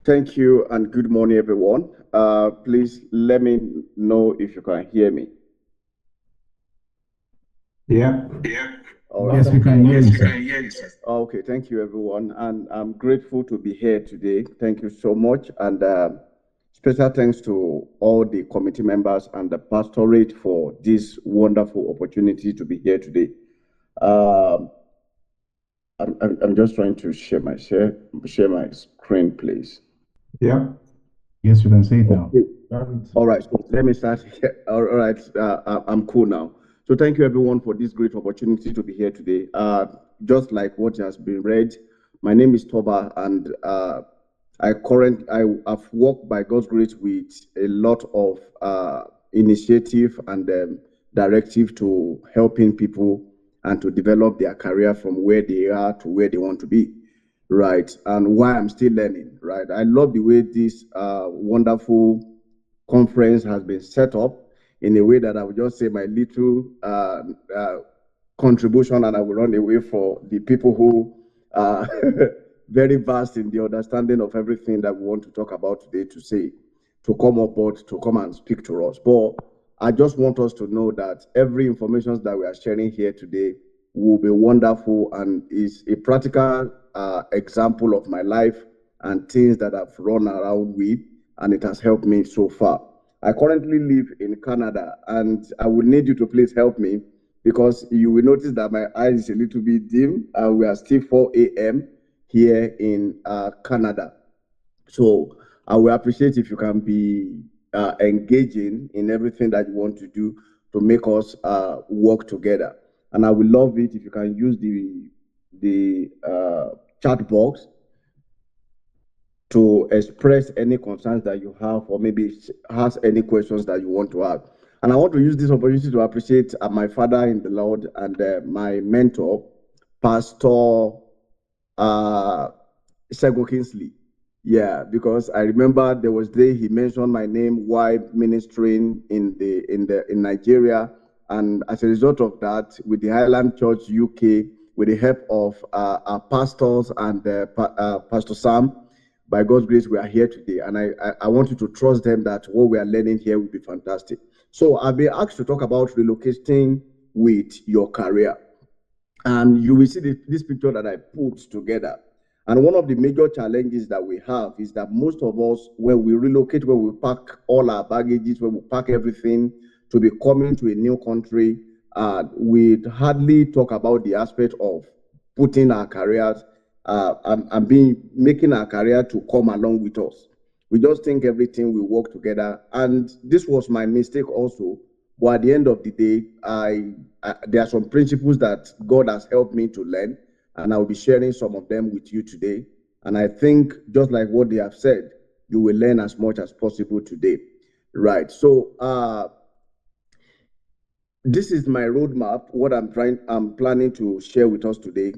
Thank you and good morning, everyone. Please let me know if you can hear me. Yeah. All right. Yes, we can hear you, sir. Okay, thank you, everyone. And I'm grateful to be here today. Thank you so much. And special thanks to all the committee members and the pastorate for this wonderful opportunity to be here today. Um, I'm just trying to share my screen, please. Yeah. Yes, we can see it now. All right, so let me start here. All right, I'm cool now. So thank you everyone for this great opportunity to be here today. Just like what has been read, my name is Toba, and I've worked by God's grace with a lot of initiative and directive to helping people and to develop their career from where they are to where they want to be. Right, and why I'm still learning. Right, I love the way this wonderful conference has been set up in a way that I will just say my little contribution, and I will run away for the people who are very vast in the understanding of everything that we want to talk about today to come up board to come and speak to us. But I just want us to know that every information that we are sharing here today will be wonderful and is a practical example of my life and things that I've run around with, and it has helped me so far. I currently live in Canada, and I will need you to please help me because you will notice that my eyes is a little bit dim, and we are still 4 a.m. here in Canada. So I will appreciate if you can be engaging in everything that you want to do to make us work together. And I will love it if you can use the chat box to express any concerns that you have, or maybe ask any questions that you want to ask. And I want to use this opportunity to appreciate my father in the Lord and my mentor, Pastor Sego Kingsley. Yeah, because I remember there was day he mentioned my name while ministering in Nigeria, and as a result of that, with the Highland Church UK, with the help of our pastors and Pastor Sam, by God's grace, we are here today, and I want you to trust them that what we are learning here will be fantastic. So I've been asked to talk about relocating with your career, and you will see this picture that I put together. And one of the major challenges that we have is that most of us, when we relocate, when we pack all our baggages, when we pack everything to be coming to a new country, we hardly talk about the aspect of putting our careers and making our career to come along with us. We just think everything will work together, and this was my mistake also. But at the end of the day, there are some principles that God has helped me to learn, and I'll be sharing some of them with you today. And I think, just like what they have said, you will learn as much as possible today. Right. So this is my roadmap. What I'm planning to share with us today.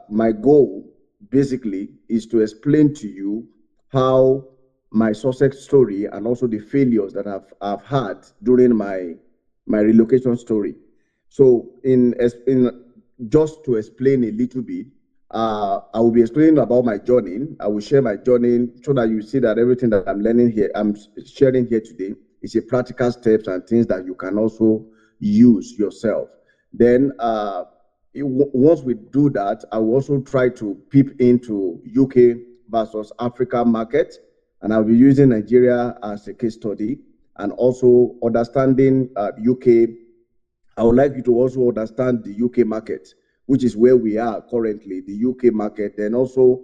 My goal basically is to explain to you how my success story and also the failures that I've had during my relocation story. So in just to explain a little bit, I will be explaining about my journey. I will share my journey so that you see that everything that I'm learning here, I'm sharing here today, is a practical steps and things that you can also use yourself. Then once we do that, I will also try to peep into UK versus Africa market, and I'll be using Nigeria as a case study, and also understanding UK. I would like you to also understand the UK market, which is where we are currently, the UK market. Then also,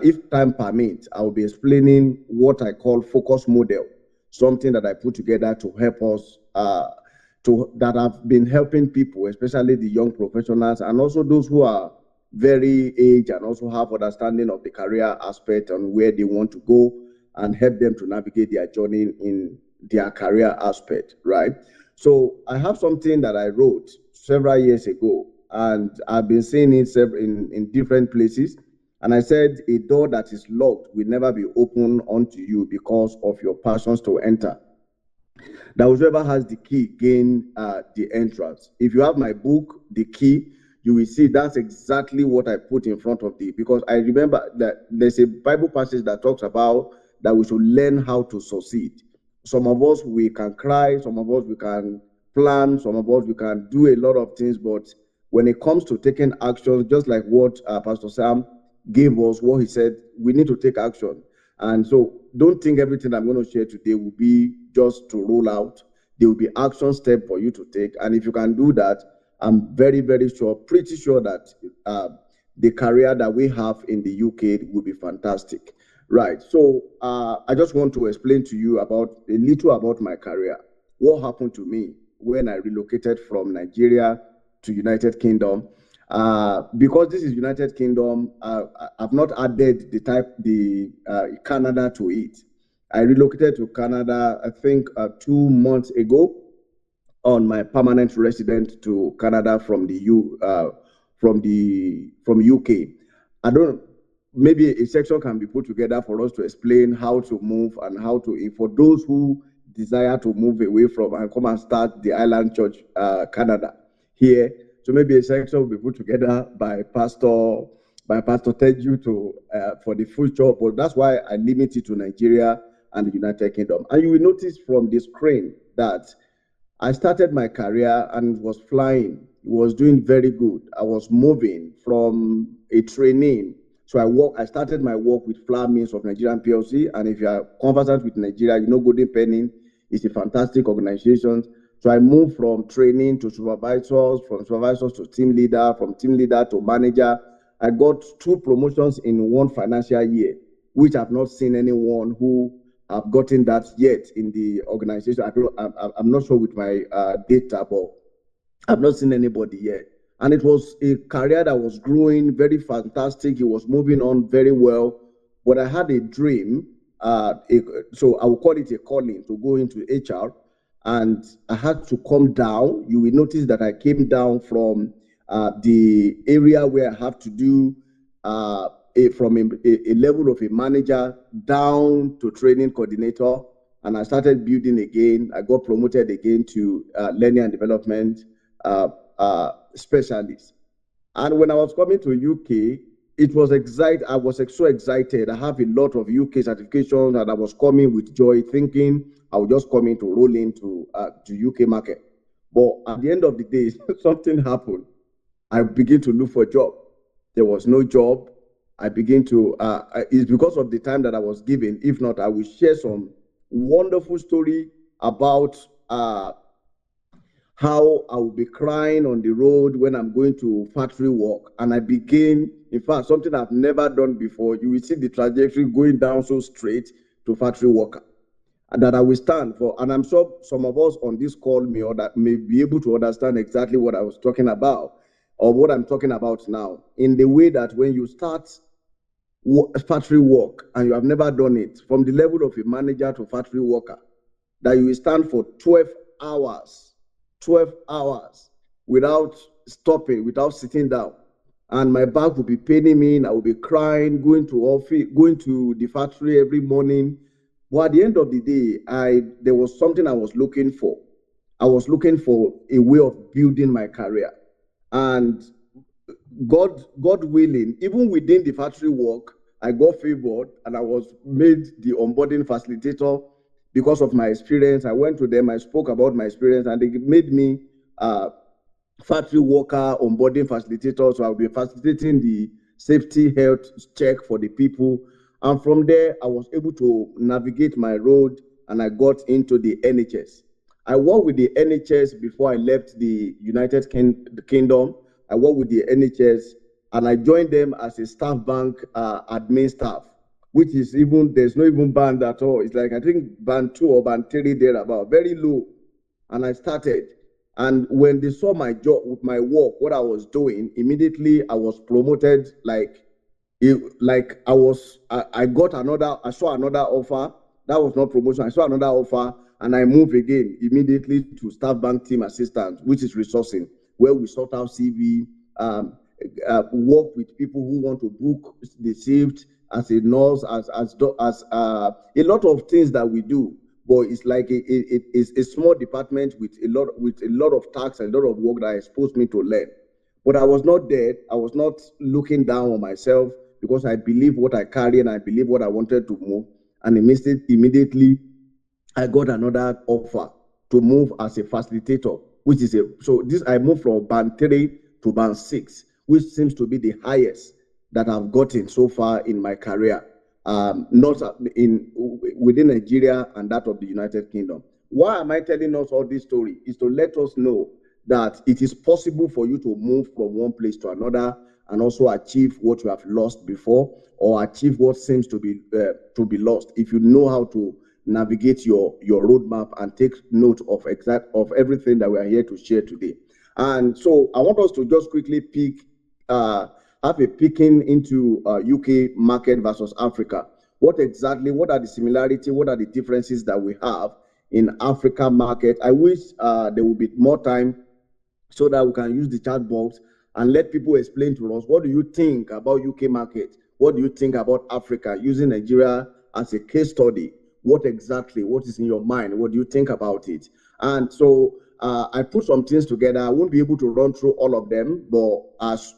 if time permits, I will be explaining what I call focus model, something that I put together to help us, that have been helping people, especially the young professionals, and also those who are very aged and also have understanding of the career aspect and where they want to go, and help them to navigate their journey in their career aspect, right? So I have something that I wrote several years ago, and I've been seeing it in different places. And I said, a door that is locked will never be opened unto you because of your passions to enter. That whoever has the key gain the entrance. If you have my book, The Key you will see that's exactly what I put in front of thee. Because I remember that there's a Bible passage that talks about that we should learn how to succeed. Some of us, we can cry, some of us, we can plan, some of us, we can do a lot of things, but when it comes to taking action, just like what Pastor Sam gave us, what he said, we need to take action. And so don't think everything I'm going to share today will be just to roll out. There will be action step for you to take. And if you can do that, I'm very, very sure, pretty sure that the career that we have in the UK will be fantastic. Right. So I just want to explain to you about a little about my career. What happened to me when I relocated from Nigeria to United Kingdom? Because this is United Kingdom, I've not added the Canada to it. I relocated to Canada, I think, 2 months ago on my permanent resident to Canada from from UK. I don't. Maybe a section can be put together for us to explain how to move and how to, for those who desire to move away from and come and start the Highland Church Canada here. So maybe a section will be put together by Pastor Teju to for the future. But that's why I limit it to Nigeria and the United Kingdom. And you will notice from the screen that I started my career and was flying. It was doing very good. I was moving from a training. So I started my work with Flour Mills of Nigerian PLC. And if you are conversant with Nigeria, you know Golden Penny is a fantastic organization. So I moved from training to supervisors, from supervisors to team leader, from team leader to manager. I got 2 promotions in one financial year, which I've not seen anyone who have gotten that yet in the organization. I'm not sure with my data, but I've not seen anybody yet. And it was a career that was growing very fantastic. It was moving on very well. But I had a dream, so I will call it a calling to go into HR. And I had to come down. You will notice that I came down from the area where I have to do from a level of a manager down to training coordinator. And I started building again. I got promoted again to learning and development specialist. And when I was coming to UK, it was exciting. I was so excited. I have a lot of UK certifications, and I was coming with joy, thinking I would just come in to roll into to UK market. But at the end of the day, something happened. I began to look for a job. There was no job. I began to. It's because of the time that I was given. If not, I will share some wonderful story about how I will be crying on the road when I'm going to factory work. And I begin, in fact, something I've never done before. You will see the trajectory going down so straight to factory worker. And that I will stand for. And I'm sure some of us on this call may be able to understand exactly what I was talking about or what I'm talking about now. In the way that when you start factory work and you have never done it, from the level of a manager to factory worker, that you will stand for 12 hours without stopping, without sitting down. And my back will be paining me, and I will be crying, going to office, going to the factory every morning. But at the end of the day, there was something I was looking for. I was looking for a way of building my career. And God willing, even within the factory work, I got favored and I was made the onboarding facilitator because of my experience. I went to them, I spoke about my experience, and they made me factory worker onboarding facilitator. So I'll be facilitating the safety health check for the people. And from there, I was able to navigate my road and I got into the NHS. I worked with the NHS before I left the United Kingdom. I worked with the NHS and I joined them as a staff bank admin staff, which is there's no even band at all. It's like, I think band 2 or band 3 there about, very low. And I started. And when they saw my job, with my work, what I was doing, immediately I was promoted. I got I saw another offer. That was not promotion. I saw another offer and I moved again immediately to staff bank team assistant, which is resourcing, where we sort out CV, work with people who want to book the shift as a nurse, as a lot of things that we do. But it's like it's a small department with a lot of tasks and a lot of work that exposed me to learn. But I was not dead. I was not looking down on myself because I believe what I carry and I believe what I wanted to move. And immediately I got another offer to move as a facilitator, which is I moved from band 3 to band 6, which seems to be the highest that I've gotten so far in my career, not in within Nigeria and that of the United Kingdom. Why am I telling us all this story? Is to let us know that it is possible for you to move from one place to another and also achieve what you have lost before, or achieve what seems to be lost, if you know how to navigate your roadmap and take note of everything that we are here to share today. And so I want us to just quickly have a peeking into UK market versus Africa. What are the similarities, what are the differences that we have in Africa market? I wish there would be more time so that we can use the chat box and let people explain to us, what do you think about UK market? What do you think about Africa, using Nigeria as a case study? What is in your mind? What do you think about it? And so I put some things together. I won't be able to run through all of them, but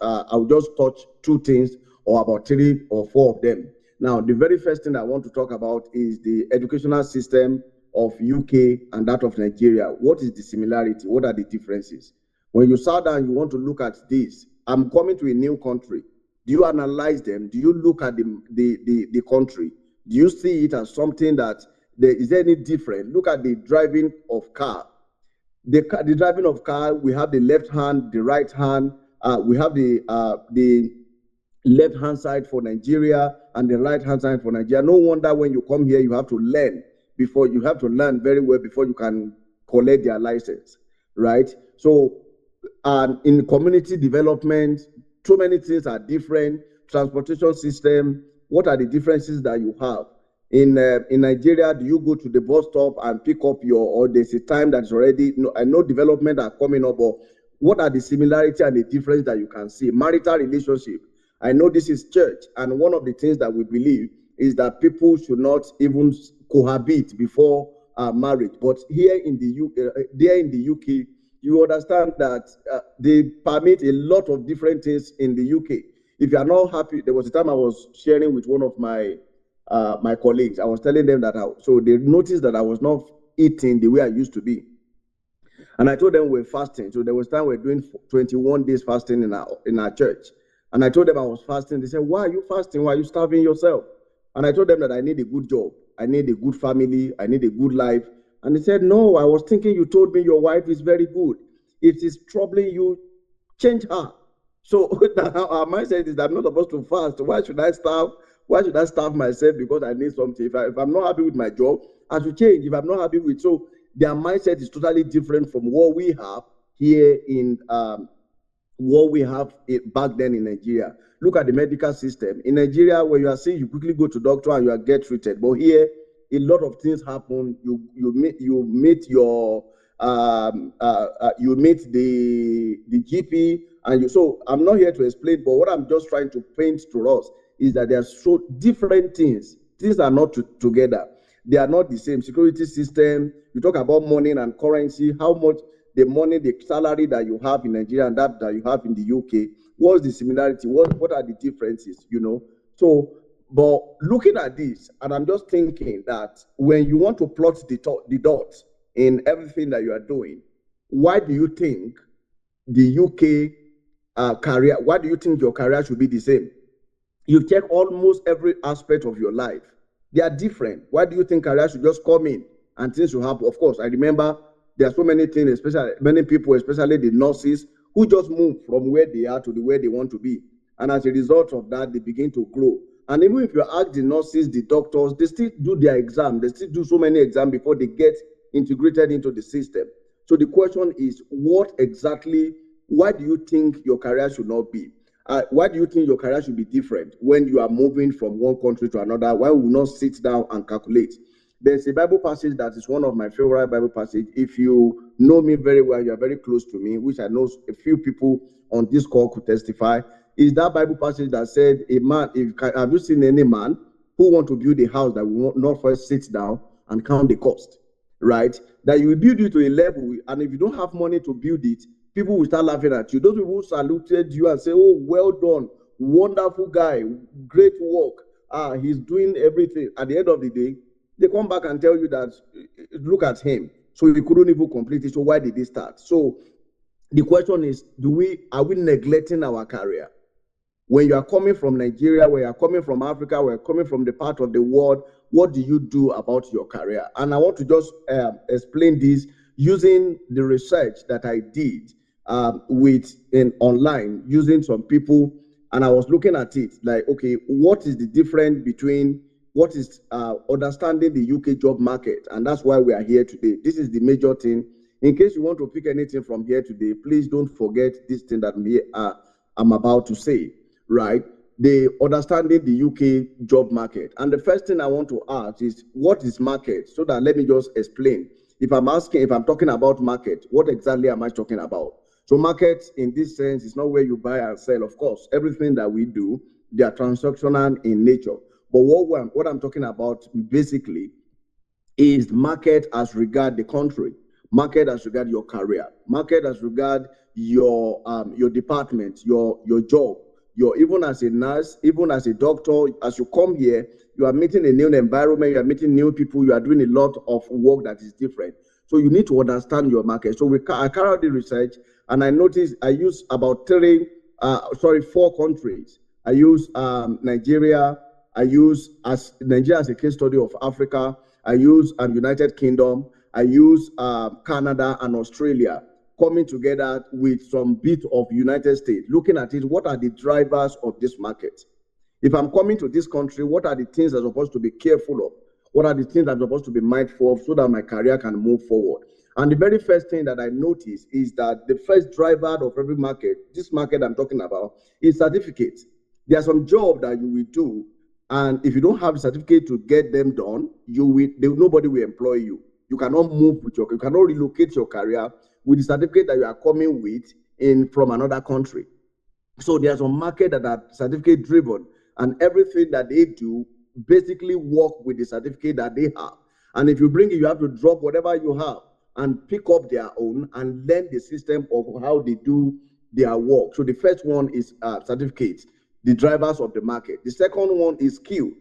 I'll just touch 2 things or about 3 or 4 of them. Now, the very first thing I want to talk about is the educational system of UK and that of Nigeria. What is the similarity? What are the differences? When you sat down, you want to look at this. I'm coming to a new country. Do you analyze them? Do you look at the country? Do you see it as something that is there any different? Look at the driving of car. The driving of car, we have the left hand, the right hand. We have the left hand side for Nigeria and the right hand side for Nigeria. No wonder when you come here, you have to learn very well before you can collect their license, right? So in community development, so many things are different. Transportation system, what are the differences that you have? In Nigeria, do you go to the bus stop and pick up or there's a time that's already, I know development are coming up, but what are the similarity and the difference that you can see? Marital relationship. I know this is church, and one of the things that we believe is that people should not even cohabit before marriage. But here in the UK, you understand that they permit a lot of different things in the UK. If you are not happy, there was a time I was sharing with one of my colleagues. I was telling them that so they noticed that I was not eating the way I used to be. And I told them we're fasting. So there was time we're doing 21 days fasting in our church. And I told them I was fasting. They said, why are you fasting? Why are you starving yourself? And I told them that I need a good job. I need a good family. I need a good life. And they said, no, I was thinking you told me your wife is very good. If it's troubling you, change her. So our mindset is that I'm not supposed to fast. Why should I starve? Why should I starve myself because I need something? If I'm not happy with my job, I should change. If I'm not happy with, so their mindset is totally different from what we have here in what we have back then in Nigeria. Look at the medical system. In Nigeria, where you are saying you quickly go to doctor and you get treated. But here, a lot of things happen. You meet your you meet the GP, and so I'm not here to explain, but what I'm just trying to paint to us is that there are so different things. Things are not together. They are not the same. Security system. You talk about money and currency. How much the money, the salary that you have in Nigeria and that you have in the UK. What's the similarity? What are the differences? So, but looking at this, and I'm just thinking that when you want to plot the dots in everything that you are doing, why do you think the UK career? Why do you think your career should be the same? You check almost every aspect of your life. They are different. Why do you think career should just come in and things will happen? Of course, I remember there are so many things, especially many people, especially the nurses, who just move from where they are to where they want to be. And as a result of that, they begin to grow. And even if you ask the nurses, the doctors, they still do their exam. They still do so many exams before they get integrated into the system. So the question is, why do you think your career should not be? Why do you think your career should be different when you are moving from one country to another? Why will not sit down and calculate? There's a Bible passage that is one of my favorite Bible passages. If you know me very well, you are very close to me, which I know a few people on this call could testify, is that Bible passage that said, have you seen any man who want to build a house that will not first sit down and count the cost, right? That you will build it to a level, and if you don't have money to build it, people will start laughing at you. Those people who saluted you and say, oh, well done, wonderful guy, great work. He's doing everything. At the end of the day, they come back and tell you that, look at him. So he couldn't even complete it. So why did he start? So the question is, are we neglecting our career? When you are coming from Nigeria, when you are coming from Africa, when you are coming from the part of the world, what do you do about your career? And I want to just explain this using the research that I did online, using some people, and I was looking at it like, okay, what is the difference between what is understanding the UK job market? And that's why we are here today. This is the major thing. In case you want to pick anything from here today, please don't forget this thing that I'm about to say. Right, the understanding the UK job market. And the first thing I want to ask is, what is market? So that let me just explain. If I'm talking about market, what exactly am I talking about? So market in this sense is not where you buy and sell. Of course, everything that we do, they are transactional in nature. But what I'm talking about basically is market as regard the country, market as regard your career, market as regard your department, your job. Even as a nurse, even as a doctor, as you come here, you are meeting a new environment, you are meeting new people, you are doing a lot of work that is different. So you need to understand your market. So I carried out the research, and I noticed I use about 4 countries. I use Nigeria. I use Nigeria as a case study of Africa. I use United Kingdom. I use Canada and Australia, coming together with some bit of United States, looking at it, what are the drivers of this market? If I'm coming to this country, what are the things I'm supposed to be careful of? What are the things I'm supposed to be mindful of so that my career can move forward? And the very first thing that I notice is that the first driver of every market, this market I'm talking about, is certificates. There are some jobs that you will do, and if you don't have a certificate to get them done, nobody will employ you. You cannot you cannot relocate your career with the certificate that you are coming with from another country. So there's a market that are certificate driven, and everything that they do basically work with the certificate that they have. And if you bring it, you have to drop whatever you have and pick up their own and learn the system of how they do their work. So the first one is certificates, the drivers of the market. The second one is skill.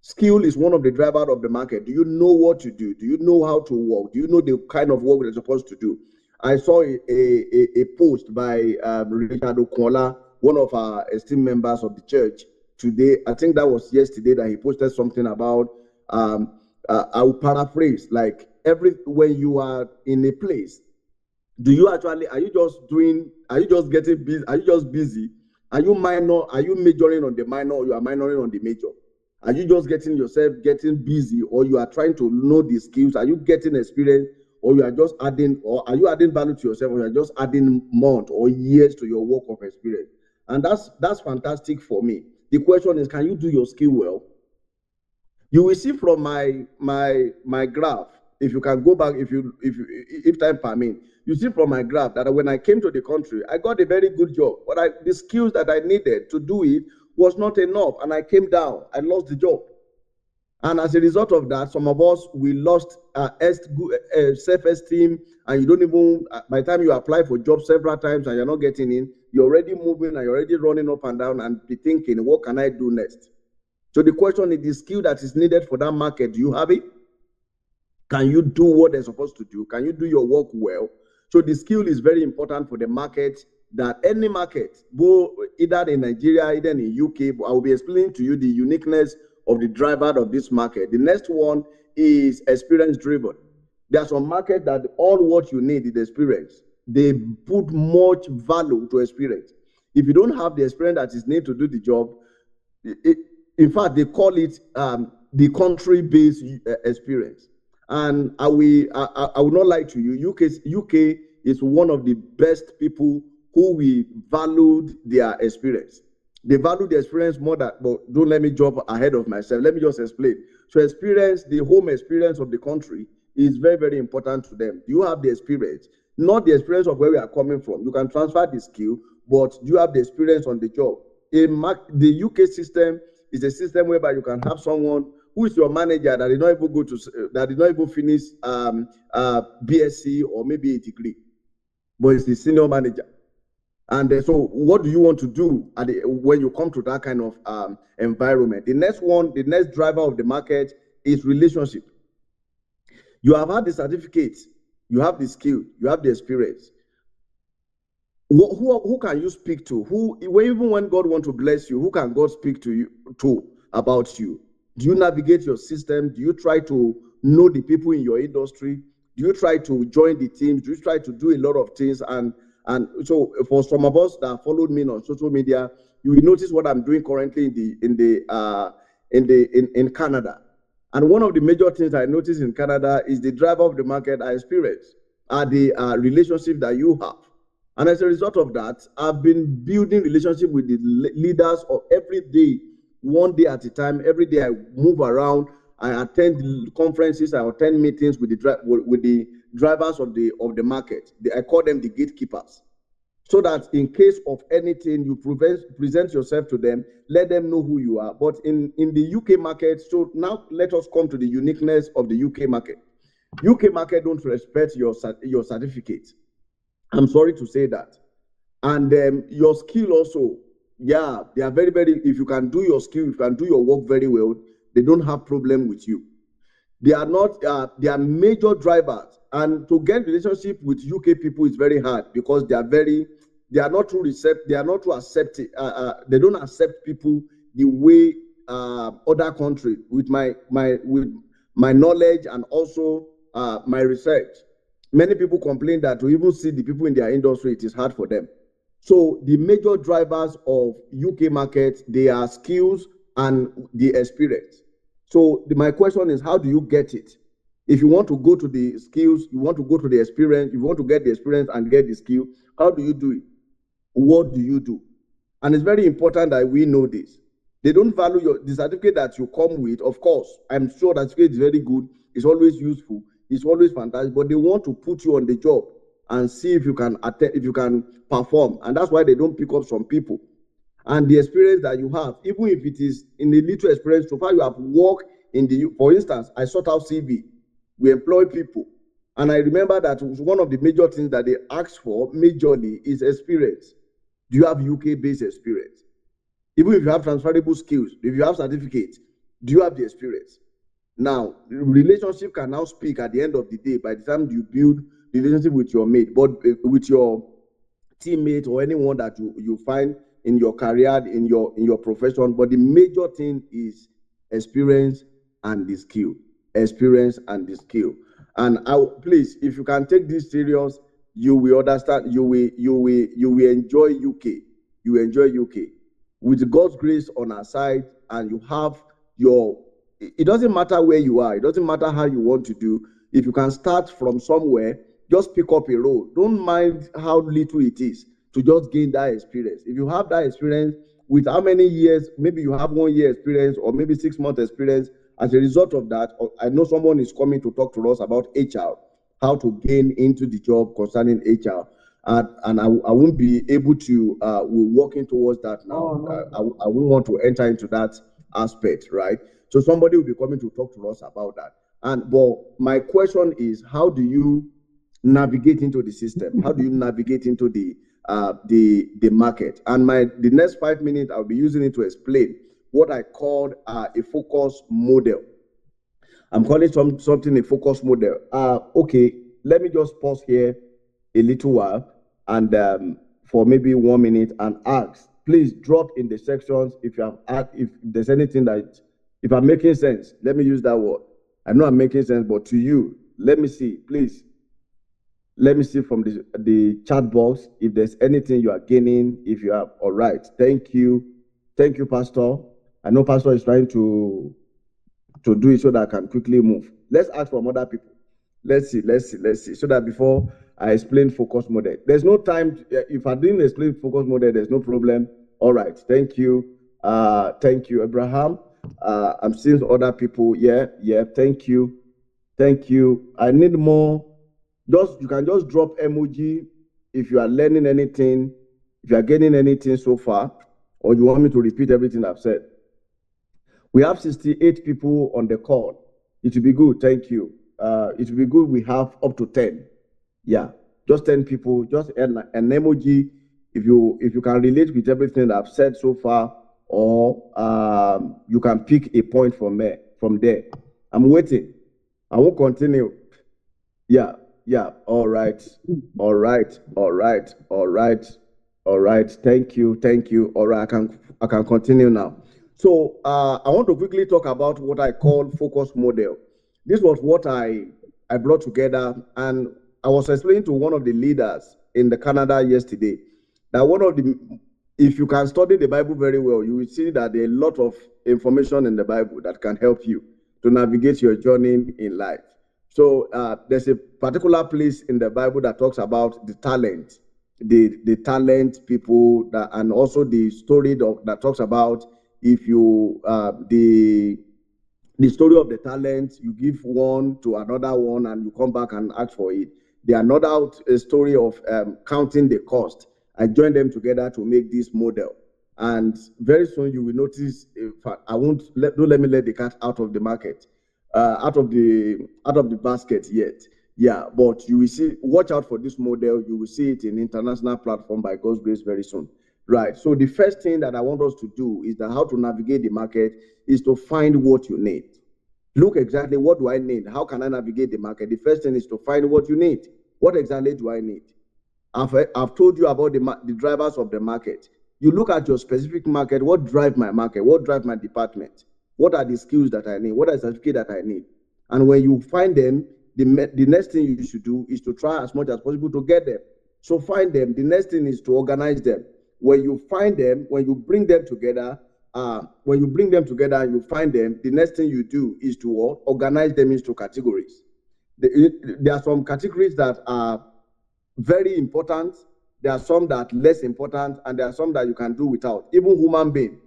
Skill is one of the drivers of the market. Do you know what to do? Do you know how to work? Do you know the kind of work you're supposed to do? I saw a post by Richard Okola, one of our esteemed members of the church, today. I think that was yesterday that he posted something about, I will paraphrase, like when you are in a place, are you just getting busy? Are you just busy? Are you majoring on the minor, or you are minoring on the major? Are you just getting busy, or you are trying to know the skills? Are you getting experience, or are you adding value to yourself, or you are just adding months or years to your work of experience? And that's fantastic for me. The question is, can you do your skill well? You will see from my graph, if you can go back, if time permit, you see from my graph that when I came to the country, I got a very good job, but the skills that I needed to do it was not enough, and I came down. I lost the job. And as a result of that, some of us, we lost self-esteem, and you don't even, by the time you apply for jobs several times and you're not getting in, you're already moving and you're already running up and down and be thinking, what can I do next? So the question is, the skill that is needed for that market, do you have it? Can you do what they're supposed to do? Can you do your work well? So the skill is very important for the market, that any market, both either in Nigeria, either in UK, but I will be explaining to you the uniqueness of the driver of this market. The next one is experience driven. There are some markets that all what you need is experience. They put much value to experience. If you don't have the experience that is needed to do the job, in fact, they call it the country-based experience. And I will not lie to you, UK is one of the best people who we valued their experience. They value the experience more than, but don't let me jump ahead of myself. Let me just explain. So experience, the home experience of the country is very, very important to them. You have the experience, not the experience of where we are coming from. You can transfer the skill, but you have the experience on the job. The UK system is a system whereby you can have someone who is your manager that did not even finish BSc or maybe a degree. but it's the senior manager. And so what do you want to do when you come to that kind of environment? The next driver of the market is relationship. You have had the certificate, you have the skill, you have the experience. Who can you speak to? Even when God wants to bless you, who can God speak to you about you? Do you navigate your system? Do you try to know the people in your industry? Do you try to join the teams? Do you try to do a lot of things? And so for some of us that followed me on social media, you will notice what I'm doing currently in Canada. And one of the major things I noticed in Canada is the driver of the market I experience are the relationship that you have. And as a result of that, I've been building relationship with the leaders of every day, one day at a time. Every day I move around. I attend conferences. I attend meetings with the drivers of the market. I call them the gatekeepers, so that in case of anything, you present yourself to them, let them know who you are. But in the UK market, so now let us come to the uniqueness of the UK market. UK market don't respect your certificate. I'm sorry to say that. And your skill also, yeah, they are very, very, if you can do your skill, if you can do your work very well, they don't have problem with you. They are not, they are major drivers. And to get relationship with UK people is very hard because they are not too accepting, they don't accept people the way other countries with my knowledge and also my research. Many people complain that to even see the people in their industry, it is hard for them. So the major drivers of UK market, they are skills and the experience. So my question is, how do you get it? If you want to go to the skills, you want to go to the experience, you want to get the experience and get the skill, how do you do it? What do you do? And it's very important that we know this. They don't value the certificate that you come with. Of course, I'm sure that certificate is very good. It's always useful. It's always fantastic. But they want to put you on the job and see if you can perform. And that's why they don't pick up some people. And the experience that you have, even if it is in a little experience, so far you have worked for instance, I sort out CV. We employ people. And I remember that one of the major things that they ask for majorly is experience. Do you have UK-based experience? Even if you have transferable skills, if you have certificates, do you have the experience? Now, relationship can now speak at the end of the day by the time you build the relationship with your mate, but with your teammate or anyone that you find in your career, in your profession. But the major thing is experience and the skill. Experience and the skill. And please, if you can take this serious, you will understand. You will enjoy UK. You will enjoy UK with God's grace on our side, and you have your. It doesn't matter where you are. It doesn't matter how you want to do. If you can start from somewhere, just pick up a role. Don't mind how little it is to just gain that experience. If you have that experience with how many years, maybe you have 1 year experience or maybe 6 month experience. As a result of that, I know someone is coming to talk to us about HR, how to gain into the job concerning HR. And I won't be able to, we're working towards that now. I won't want to enter into that aspect, right? So somebody will be coming to talk to us about that. But my question is, how do you navigate into the system? How do you navigate into the market? And the next 5 minutes, I'll be using it to explain what I called a focus model. I'm calling something a focus model. Okay, let me just pause here a little while and for maybe 1 minute and ask. Please drop in the sections if you have if there's anything that, if I'm making sense. Let me use that word. I know I'm making sense, but to you, let me see, please. Let me see from the chat box if there's anything you are gaining. If you are all right, thank you, Pastor. I know Pastor is trying to do it so that I can quickly move. Let's ask from other people. Let's see, so that before I explain focus model, there's no time. If I didn't explain focus model, there's no problem. All right, thank you, Abraham. I'm seeing other people. Yeah, thank you. I need more. You can just drop emoji if you are learning anything, if you are getting anything so far, or you want me to repeat everything I've said. We have 68 people on the call. It will be good. Thank you. It will be good. We have up to 10. Yeah, Just 10 people, just an emoji. If you can relate with everything that I've said so far, or you can pick a point from there. I'm waiting. I will continue. Yeah, yeah. All right. All right. All right. All right. All right. Thank you. Thank you. All right. I can continue now. So I want to quickly talk about what I call focus model. This was what I brought together, and I was explaining to one of the leaders in the Canada yesterday that if you can study the Bible very well, you will see that there are a lot of information in the Bible that can help you to navigate your journey in life. So there's a particular place in the Bible that talks about the talent, the talent people, and also the story that talks about if you the story of the talent, you give one to another one and you come back and ask for it. The another story of counting the cost. I join them together to make this model. And very soon you will notice, don't let me let the cat out of the market, out of the basket yet. Yeah, but you will see, watch out for this model. You will see it in international platform by God's grace very soon. Right. So the first thing that I want us to do is that how to navigate the market is to find what you need. Look exactly, what do I need? How can I navigate the market? The first thing is to find what you need. What exactly do I need? I've told you about the drivers of the market. You look at your specific market. What drives my market? What drives my department? What are the skills that I need? What are the certificates that I need? And when you find them, the next thing you should do is to try as much as possible to get them. So find them. The next thing is to organize them. When you find them, when you bring them together, and you find them, the next thing you do is to organize them into categories. There are some categories that are very important. There are some that are less important, and there are some that you can do without. Even human being,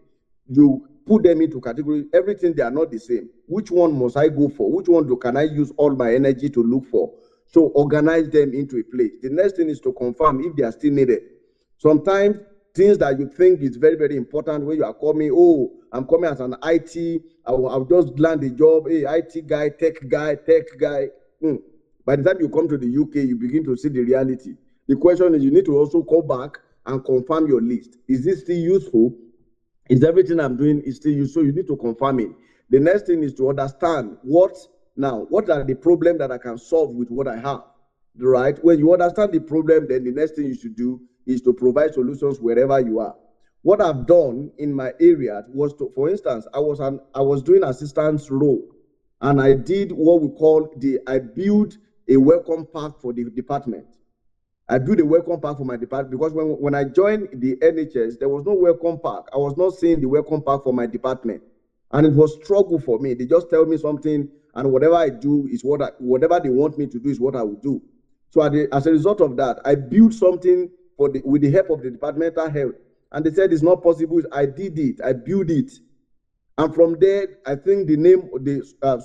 you put them into categories. Everything, they are not the same. Which one must I go for? Which one can I use all my energy to look for? So organize them into a place. The next thing is to confirm if they are still needed. Sometimes things that you think is very, very important when you are coming, I'm coming as an IT, I'll just land a job, hey, IT guy, tech guy. By the time you come to the UK, you begin to see the reality. The question is, you need to also go back and confirm your list. Is this still useful? Is everything I'm doing is still useful? So you need to confirm it. The next thing is to understand what are the problems that I can solve with what I have, right? When you understand the problem, then the next thing you should do is to provide solutions wherever you are. What I've done in my area was to, for instance, I was doing assistance role, and I did what we call I built a welcome pack for the department. I built a welcome pack for my department because when I joined the NHS, there was no welcome pack. I was not seeing the welcome pack for my department, and it was struggle for me. They just tell me something, and whatever I do is whatever they want me to do is what I will do. So as a result of that, I built something with the help of the departmental health, and they said it's not possible. I did it. I built it. And from there, I think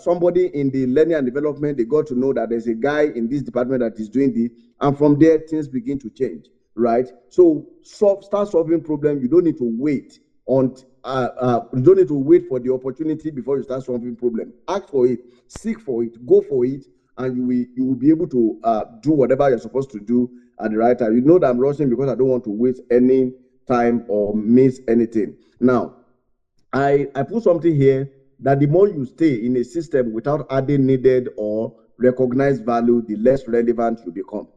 somebody in the learning and development, they got to know that there's a guy in this department that is doing this. And from there, things begin to change, right? So start solving problems. You don't need to wait you don't need to wait for the opportunity before you start solving problem. Ask for it, seek for it, go for it, and you will be able to do whatever you're supposed to do at the right time. You know that I'm rushing because I don't want to waste any time or miss anything. Now, I put something here that the more you stay in a system without adding needed or recognized value, the less relevant you become.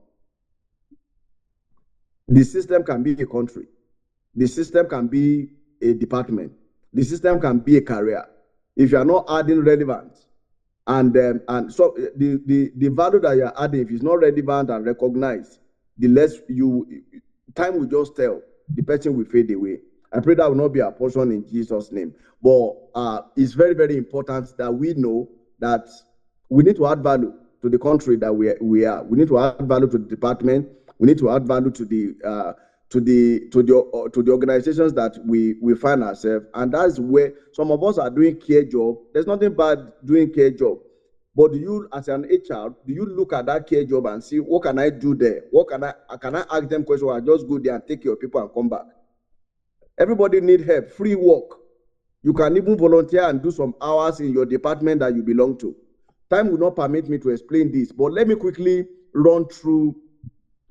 The system can be a country. The system can be a department. The system can be a career. If you are not adding relevance, and so the value that you are adding, if it's not relevant and recognized, the less time will just tell. The person will fade away. I pray that will not be a portion in Jesus' name. But it's very, very important that we know that we need to add value to the country that we are. We need to add value to the department. We need to add value to the organizations that we find ourselves. And that's where some of us are doing care job. There's nothing bad doing care job. But do you, as an HR, do you look at that care job and see what can I do there? What can I ask them questions, or I just go there and take care of people and come back? Everybody need help, free work. You can even volunteer and do some hours in your department that you belong to. Time will not permit me to explain this, but let me quickly run through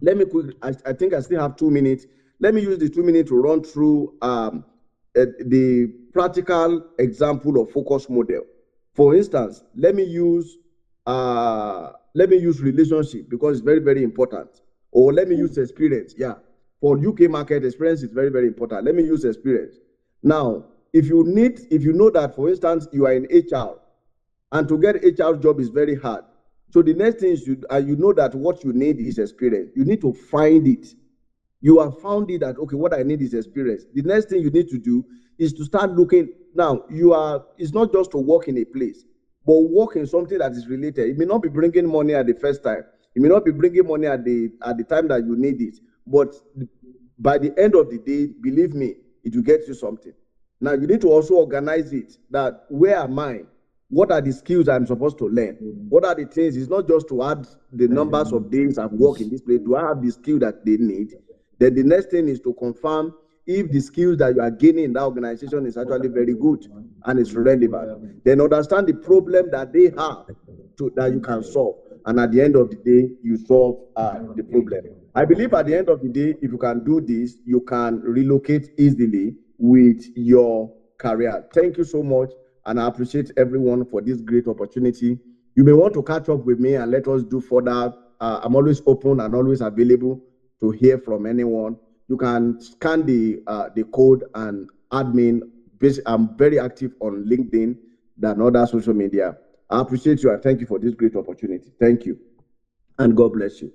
Let me quick. I think I still have 2 minutes. Let me use the 2 minutes to run through the practical example of focus model. For instance, let me use relationship because it's very, very important. Or let me use experience. Yeah, for UK market, experience is very, very important. Let me use experience. Now, if you know that, for instance, you are in HR, and to get HR job is very hard. So the next thing is you know that what you need is experience. You need to find it. You have found it that, okay, what I need is experience. The next thing you need to do is to start looking. Now, it's not just to work in a place, but work in something that is related. It may not be bringing money at the first time. It may not be bringing money at the time that you need it. But by the end of the day, believe me, it will get you something. Now, you need to also organize it, that where am I? What are the skills I'm supposed to learn? What are the things? It's not just to add the numbers of days I've worked in this place. Do I have the skill that they need? Then the next thing is to confirm if the skills that you are gaining in that organization is actually very good and is relevant. Then understand the problem that they have that you can solve. And at the end of the day, you solve the problem. I believe at the end of the day, if you can do this, you can relocate easily with your career. Thank you so much. And I appreciate everyone for this great opportunity. You may want to catch up with me and let us do further. I'm always open and always available to hear from anyone. You can scan the code and add me. I'm very active on LinkedIn than other social media. I appreciate you and thank you for this great opportunity. Thank you. And God bless you.